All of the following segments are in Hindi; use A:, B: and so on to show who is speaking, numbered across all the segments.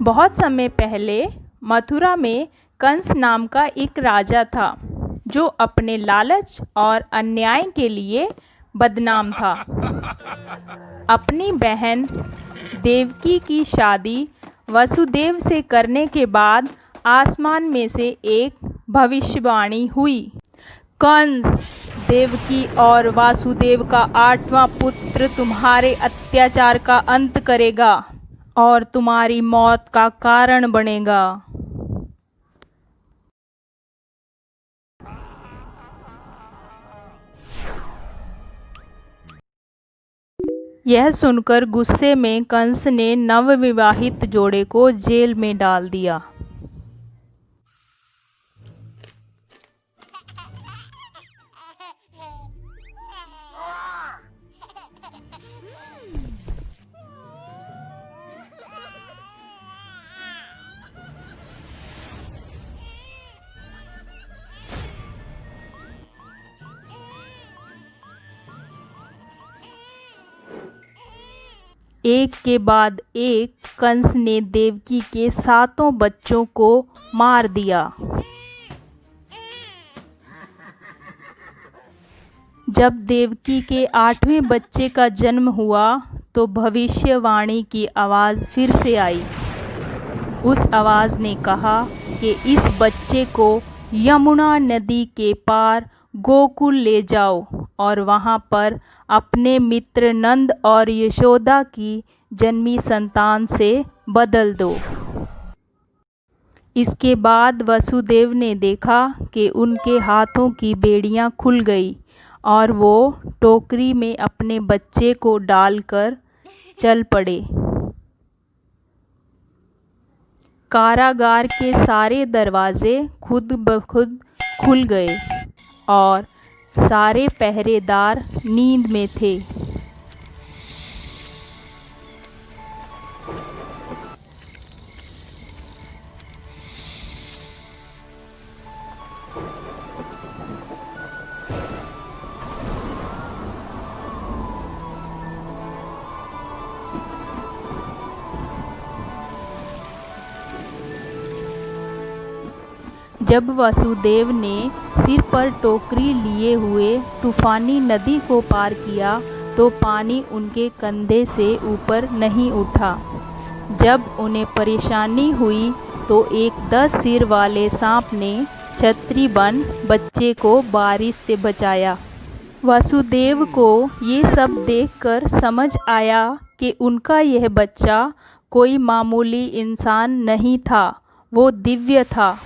A: बहुत समय पहले मथुरा में कंस नाम का एक राजा था जो अपने लालच और अन्याय के लिए बदनाम था। अपनी बहन देवकी की शादी वसुदेव से करने के बाद आसमान में से एक भविष्यवाणी हुई। कंस, देवकी और वासुदेव का 8वां पुत्र तुम्हारे अत्याचार का अंत करेगा और तुम्हारी मौत का कारण बनेगा। यह सुनकर गुस्से में कंस ने नवविवाहित जोड़े को जेल में डाल दिया। एक के बाद एक कंस ने देवकी के 7 बच्चों को मार दिया। जब देवकी के 8वें बच्चे का जन्म हुआ तो भविष्यवाणी की आवाज़ फिर से आई। उस आवाज़ ने कहा कि इस बच्चे को यमुना नदी के पार गोकुल ले जाओ और वहाँ पर अपने मित्र नंद और यशोदा की जन्मी संतान से बदल दो। इसके बाद वसुदेव ने देखा कि उनके हाथों की बेड़ियां खुल गई और वो टोकरी में अपने बच्चे को डालकर चल पड़े। कारागार के सारे दरवाजे खुद ब खुद खुल गए और सारे पहरेदार नींद में थे। जब वसुदेव ने सिर पर टोकरी लिए हुए तूफानी नदी को पार किया तो पानी उनके कंधे से ऊपर नहीं उठा। जब उन्हें परेशानी हुई तो एक 10 सिर वाले सांप ने छतरी बन बच्चे को बारिश से बचाया। वसुदेव को ये सब देखकर समझ आया कि उनका यह बच्चा कोई मामूली इंसान नहीं था, वो दिव्य था।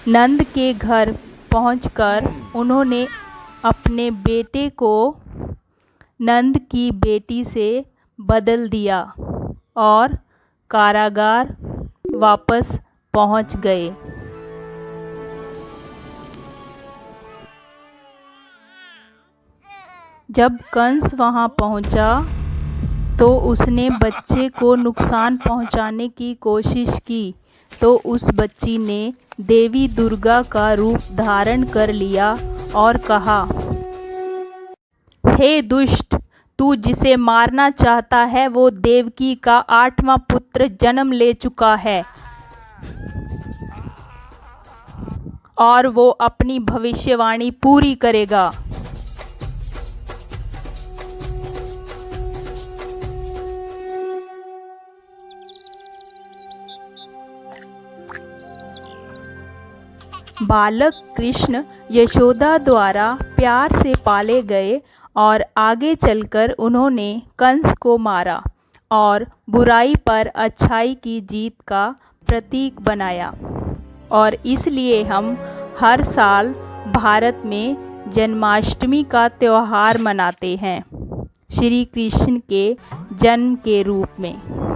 A: नंद के घर पहुंचकर उन्होंने अपने बेटे को नंद की बेटी से बदल दिया और कारागार वापस पहुंच गए। जब कंस वहां पहुंचा तो उसने बच्चे को नुकसान पहुंचाने की कोशिश की तो उस बच्ची ने देवी दुर्गा का रूप धारण कर लिया और कहा, हे दुष्ट, तू जिसे मारना चाहता है वो देवकी का 8वां पुत्र जन्म ले चुका है और वो अपनी भविष्यवाणी पूरी करेगा। बालक कृष्ण यशोदा द्वारा प्यार से पाले गए और आगे चलकर उन्होंने कंस को मारा और बुराई पर अच्छाई की जीत का प्रतीक बनाया। और इसलिए हम हर साल भारत में जन्माष्टमी का त्यौहार मनाते हैं, श्री कृष्ण के जन्म के रूप में।